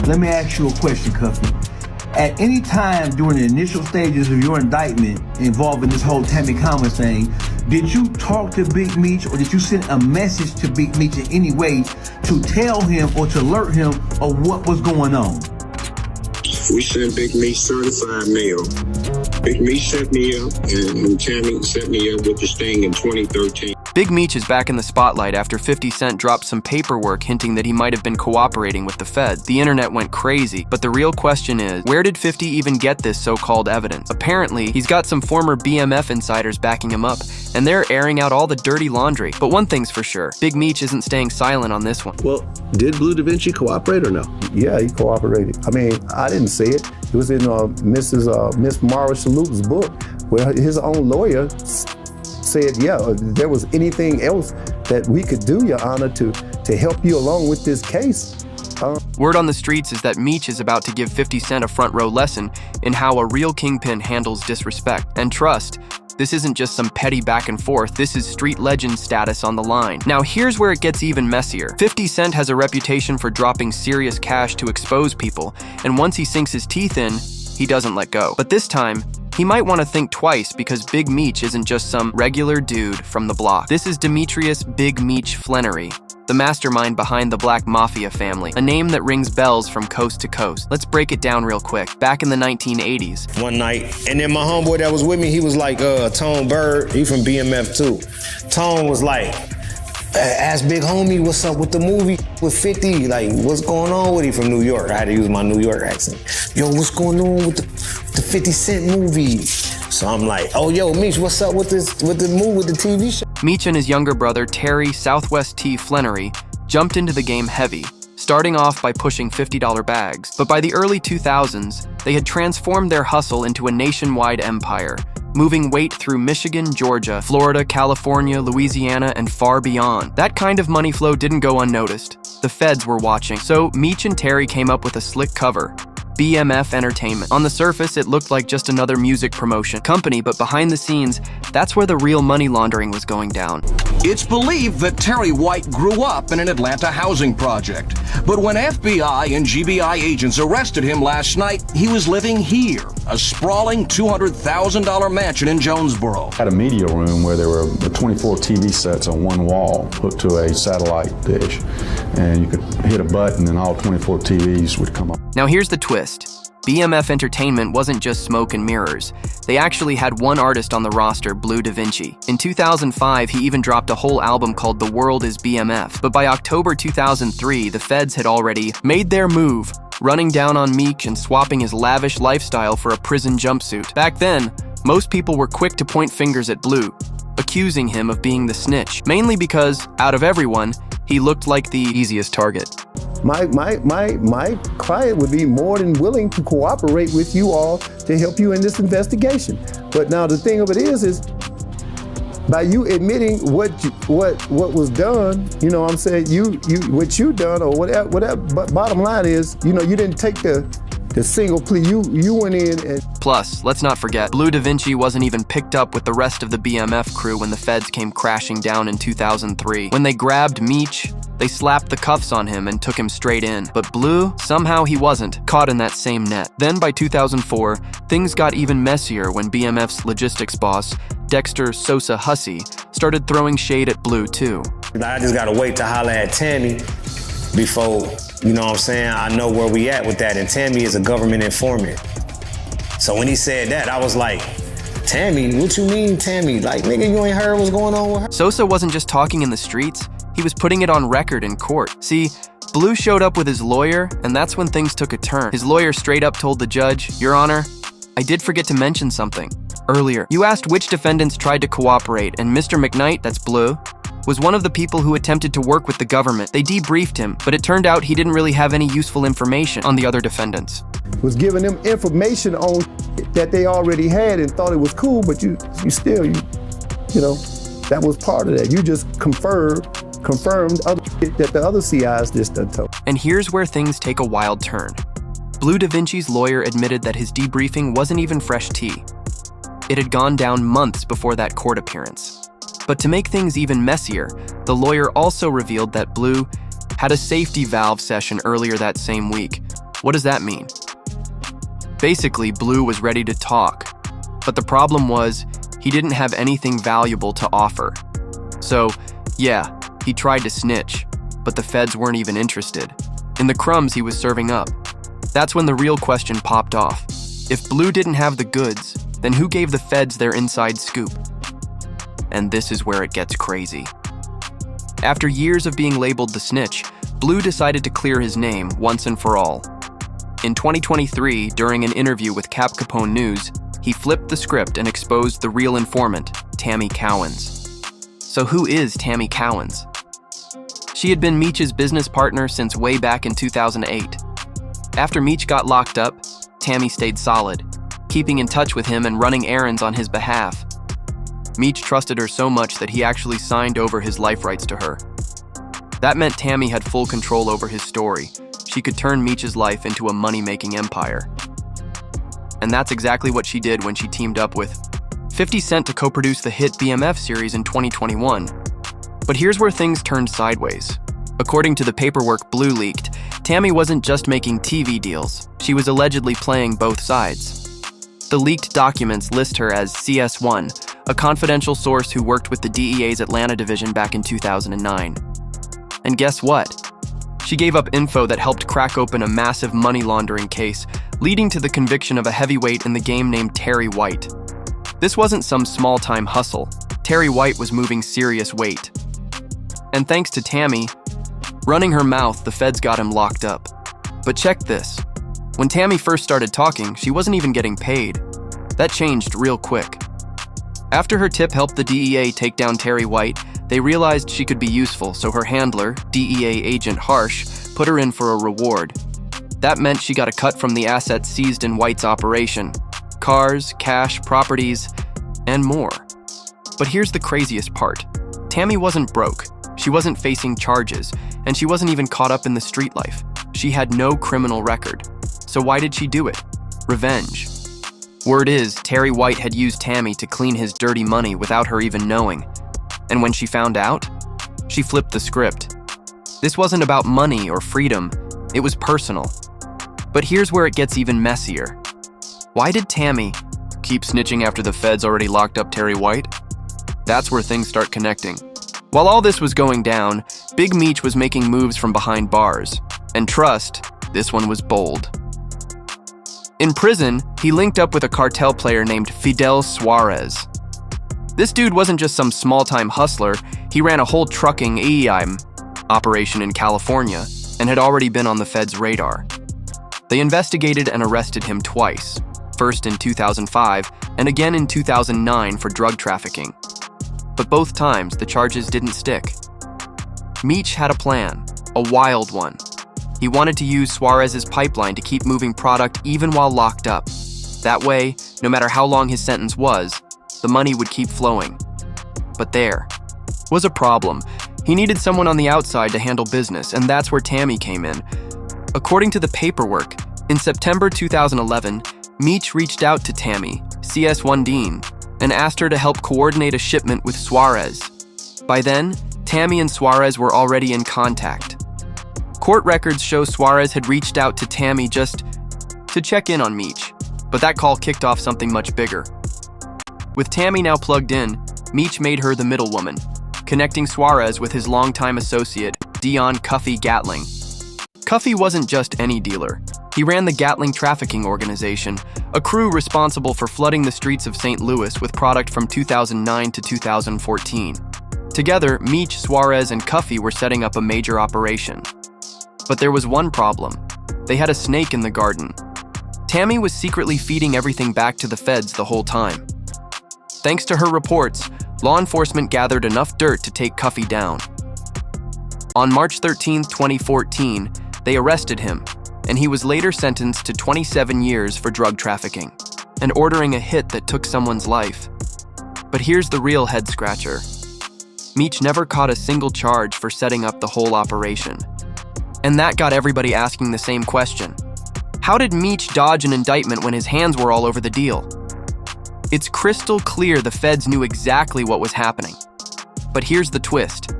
Let me ask you a question, Cuffy. At any time during the initial stages of your indictment involving this whole Tammy Common thing, did you talk to Big Meech or did you send a message to Big Meech in any way to tell him or to alert him of what was going on? We sent Big Meech certified mail. Big Meech set me up, and Tammy set me up with this thing in 2013. Big Meech is back in the spotlight after 50 Cent dropped some paperwork hinting that he might have been cooperating with the Fed. The internet went crazy, but the real question is, where did 50 even get this so-called evidence? Apparently, he's got some former BMF insiders backing him up, and they're airing out all the dirty laundry. But one thing's for sure, Big Meech isn't staying silent on this one. Well, did Blue Da Vinci cooperate or no? Yeah, he cooperated. I mean, I didn't say it. It was in Miss Mara Shalhoub's book, where his own lawyer said, yeah, if there was anything else that we could do, Your Honor, to help you along with this case. Word on the streets is that Meech is about to give 50 Cent a front row lesson in how a real kingpin handles disrespect. And trust, this isn't just some petty back and forth, this is street legend status on the line. Now here's where it gets even messier. 50 Cent has a reputation for dropping serious cash to expose people, and once he sinks his teeth in, he doesn't let go. But this time, he might want to think twice because Big Meech isn't just some regular dude from the block. This is Demetrius Big Meech Flannery, the mastermind behind the Black Mafia family, a name that rings bells from coast to coast. Let's break it down real quick. Back in the 1980s. One night, and then my homeboy that was with me, he was like, Tone Bird, he from BMF too. Tone was like, ask Big Homie what's up with the movie with 50, like what's going on with him from New York. I had to use my New York accent. Yo, what's going on with the 50 Cent movie? So I'm like, oh yo, Meech, what's up with the movie, with the TV show? Meech and his younger brother, Terry Southwest T. Flannery, jumped into the game heavy, starting off by pushing $50 bags. But by the early 2000s, they had transformed their hustle into a nationwide empire, moving weight through Michigan, Georgia, Florida, California, Louisiana, and far beyond. That kind of money flow didn't go unnoticed. The feds were watching. So Meech and Terry came up with a slick cover, BMF Entertainment. On the surface, it looked like just another music promotion company, but behind the scenes, that's where the real money laundering was going down. It's believed that Terry White grew up in an Atlanta housing project. But when FBI and GBI agents arrested him last night, he was living here, a sprawling $200,000 mansion in Jonesboro. Had a media room where there were 24 TV sets on one wall hooked to a satellite dish. And you could hit a button and all 24 TVs would come up. Now here's the twist. BMF Entertainment wasn't just smoke and mirrors. They actually had one artist on the roster, Blue Da Vinci. In 2005, he even dropped a whole album called The World is BMF. But by October 2003, the feds had already made their move, running down on Meech and swapping his lavish lifestyle for a prison jumpsuit. Back then, most people were quick to point fingers at Blue, accusing him of being the snitch, mainly because, out of everyone, he looked like the easiest target. My client would be more than willing to cooperate with you all to help you in this investigation. But now the thing of it is by you admitting what was done, you know what I'm saying, what you done or whatever, but bottom line is, you know, you didn't take the single plea, you went in and... Plus, let's not forget, Blue Da Vinci wasn't even picked up with the rest of the BMF crew when the feds came crashing down in 2003. When they grabbed Meech, they slapped the cuffs on him and took him straight in. But Blue, somehow he wasn't, caught in that same net. Then by 2004, things got even messier when BMF's logistics boss, Dexter Sosa Hussey, started throwing shade at Blue too. I just gotta wait to holler at Tammy before, you know what I'm saying, I know where we at with that, and Tammy is a government informant. So when he said that, I was like, Tammy? What you mean, Tammy? Like, nigga, you ain't heard what's going on with her? Sosa wasn't just talking in the streets, he was putting it on record in court. See, Blue showed up with his lawyer, and that's when things took a turn. His lawyer straight up told the judge, Your Honor, I did forget to mention something. Earlier, you asked which defendants tried to cooperate, and Mr. McKnight, that's Blue, was one of the people who attempted to work with the government. They debriefed him, but it turned out he didn't really have any useful information on the other defendants. Was giving them information on that they already had and thought it was cool, but you still, you know, that was part of that. You just confirmed other shit that the other CIs just done told. And here's where things take a wild turn. Blue Da Vinci's lawyer admitted that his debriefing wasn't even fresh tea. It had gone down months before that court appearance. But to make things even messier, the lawyer also revealed that Blue had a safety valve session earlier that same week, What does that mean? Basically, Blue was ready to talk, but the problem was he didn't have anything valuable to offer. So, yeah, he tried to snitch, but the feds weren't even interested in the crumbs he was serving up. That's when the real question popped off. If Blue didn't have the goods, then who gave the feds their inside scoop? And this is where it gets crazy. After years of being labeled the snitch, Blue decided to clear his name once and for all. In 2023, during an interview with Cap Capone News, he flipped the script and exposed the real informant, Tammy Cowens. So who is Tammy Cowens? She had been Meech's business partner since way back in 2008. After Meech got locked up, Tammy stayed solid, keeping in touch with him and running errands on his behalf. Meech trusted her so much that he actually signed over his life rights to her. That meant Tammy had full control over his story. She could turn Meech's life into a money-making empire. And that's exactly what she did when she teamed up with 50 Cent to co-produce the hit BMF series in 2021. But here's where things turned sideways. According to the paperwork Blue leaked, Tammy wasn't just making TV deals. She was allegedly playing both sides. The leaked documents list her as CS1, a confidential source who worked with the DEA's Atlanta division back in 2009. And guess what? She gave up info that helped crack open a massive money laundering case, leading to the conviction of a heavyweight in the game named Terry White. This wasn't some small-time hustle. Terry White was moving serious weight. And thanks to Tammy running her mouth, the feds got him locked up. But check this. When Tammy first started talking, she wasn't even getting paid. That changed real quick. After her tip helped the DEA take down Terry White, they realized she could be useful, so her handler, DEA agent Harsh, put her in for a reward. That meant she got a cut from the assets seized in White's operation: cars, cash, properties, and more. But here's the craziest part. Tammy wasn't broke. She wasn't facing charges, and she wasn't even caught up in the street life. She had no criminal record. So why did she do it? Revenge. Word is, Terry White had used Tammy to clean his dirty money without her even knowing. And when she found out, she flipped the script. This wasn't about money or freedom, it was personal. But here's where it gets even messier. Why did Tammy keep snitching after the feds already locked up Terry White? That's where things start connecting. While all this was going down, Big Meech was making moves from behind bars. And trust, this one was bold. In prison, he linked up with a cartel player named Fidel Suarez. This dude wasn't just some small-time hustler, he ran a whole trucking operation in California and had already been on the feds' radar. They investigated and arrested him twice, first in 2005 and again in 2009 for drug trafficking. But both times, the charges didn't stick. Meech had a plan, a wild one. He wanted to use Suarez's pipeline to keep moving product even while locked up. That way, no matter how long his sentence was, the money would keep flowing. But there was a problem. He needed someone on the outside to handle business, and that's where Tammy came in. According to the paperwork, in September 2011, Meech reached out to Tammy, CS1 Dean, and asked her to help coordinate a shipment with Suarez. By then, Tammy and Suarez were already in contact. Court records show Suarez had reached out to Tammy just to check in on Meech, but that call kicked off something much bigger. With Tammy now plugged in, Meech made her the middlewoman, connecting Suarez with his longtime associate, Dion Cuffy Gatling. Cuffy wasn't just any dealer. He ran the Gatling Trafficking Organization, a crew responsible for flooding the streets of St. Louis with product from 2009 to 2014. Together, Meech, Suarez, and Cuffy were setting up a major operation. But there was one problem. They had a snake in the garden. Tammy was secretly feeding everything back to the feds the whole time. Thanks to her reports, law enforcement gathered enough dirt to take Cuffy down. On March 13, 2014, they arrested him, and he was later sentenced to 27 years for drug trafficking and ordering a hit that took someone's life. But here's the real head-scratcher. Meech never caught a single charge for setting up the whole operation. And that got everybody asking the same question. How did Meech dodge an indictment when his hands were all over the deal? It's crystal clear the feds knew exactly what was happening. But here's the twist.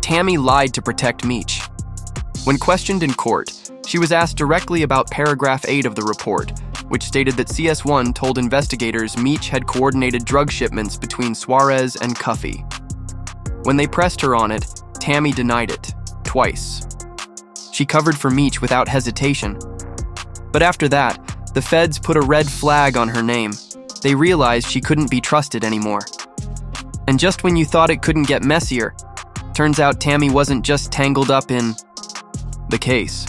Tammy lied to protect Meech. When questioned in court, She was asked directly about paragraph 8 of the report, which stated that CS1 told investigators Meech had coordinated drug shipments between Suarez and Cuffey. When they pressed her on it, Tammy denied it, twice. She covered for Meech without hesitation. But after that, the feds put a red flag on her name. They realized she couldn't be trusted anymore. And just when you thought it couldn't get messier, turns out Tammy wasn't just tangled up in the case.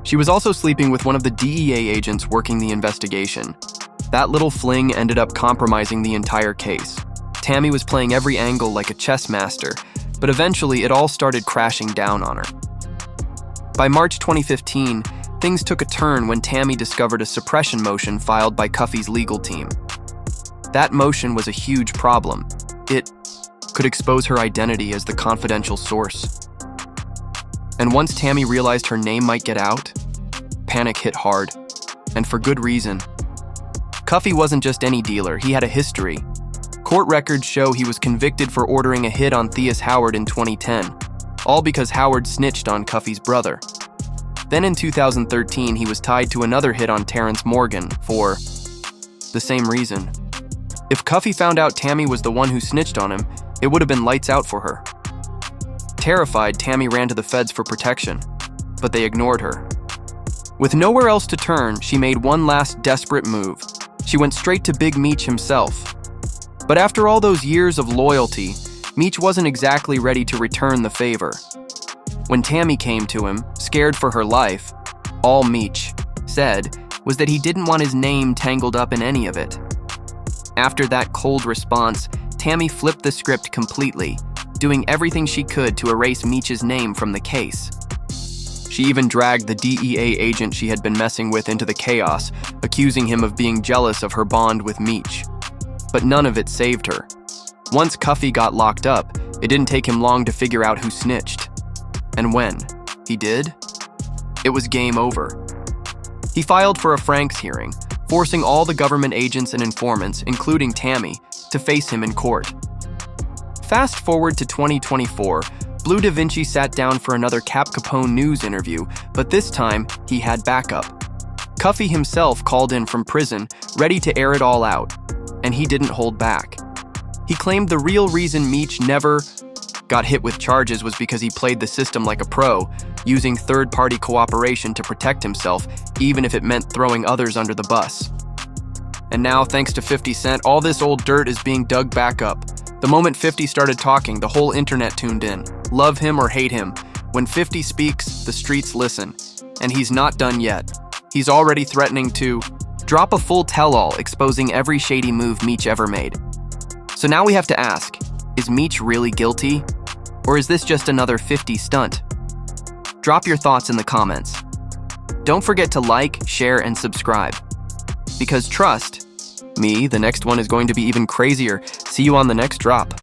She was also sleeping with one of the DEA agents working the investigation. That little fling ended up compromising the entire case. Tammy was playing every angle like a chess master, but eventually it all started crashing down on her. By March 2015, things took a turn when Tammy discovered a suppression motion filed by Cuffey's legal team. That motion was a huge problem. It could expose her identity as the confidential source. And once Tammy realized her name might get out, panic hit hard, and for good reason. Cuffey wasn't just any dealer, he had a history. Court records show he was convicted for ordering a hit on Theus Howard in 2010, all because Howard snitched on Cuffey's brother. Then in 2013, he was tied to another hit on Terrence Morgan for the same reason. If Cuffey found out Tammy was the one who snitched on him, it would have been lights out for her. Terrified, Tammy ran to the feds for protection, but they ignored her. With nowhere else to turn, she made one last desperate move. She went straight to Big Meech himself. But after all those years of loyalty, Meech wasn't exactly ready to return the favor. When Tammy came to him, scared for her life, all Meech said was that he didn't want his name tangled up in any of it. After that cold response, Tammy flipped the script completely, doing everything she could to erase Meech's name from the case. She even dragged the DEA agent she had been messing with into the chaos, accusing him of being jealous of her bond with Meech. But none of it saved her. Once Cuffey got locked up, it didn't take him long to figure out who snitched. And when he did, it was game over. He filed for a Franks hearing, forcing all the government agents and informants, including Tammy, to face him in court. Fast forward to 2024, Blue Da Vinci sat down for another Cap Capone news interview, but this time he had backup. Cuffey himself called in from prison, ready to air it all out, and he didn't hold back. He claimed the real reason Meech never got hit with charges was because he played the system like a pro, using third-party cooperation to protect himself, even if it meant throwing others under the bus. And now, thanks to 50 Cent, all this old dirt is being dug back up. The moment 50 started talking, the whole internet tuned in. Love him or hate him, when 50 speaks, the streets listen. And he's not done yet. He's already threatening to drop a full tell-all exposing every shady move Meech ever made. So now we have to ask, is Meech really guilty? Or is this just another 50 stunt? Drop your thoughts in the comments. Don't forget to like, share, and subscribe. Because trust me, the next one is going to be even crazier. See you on the next drop.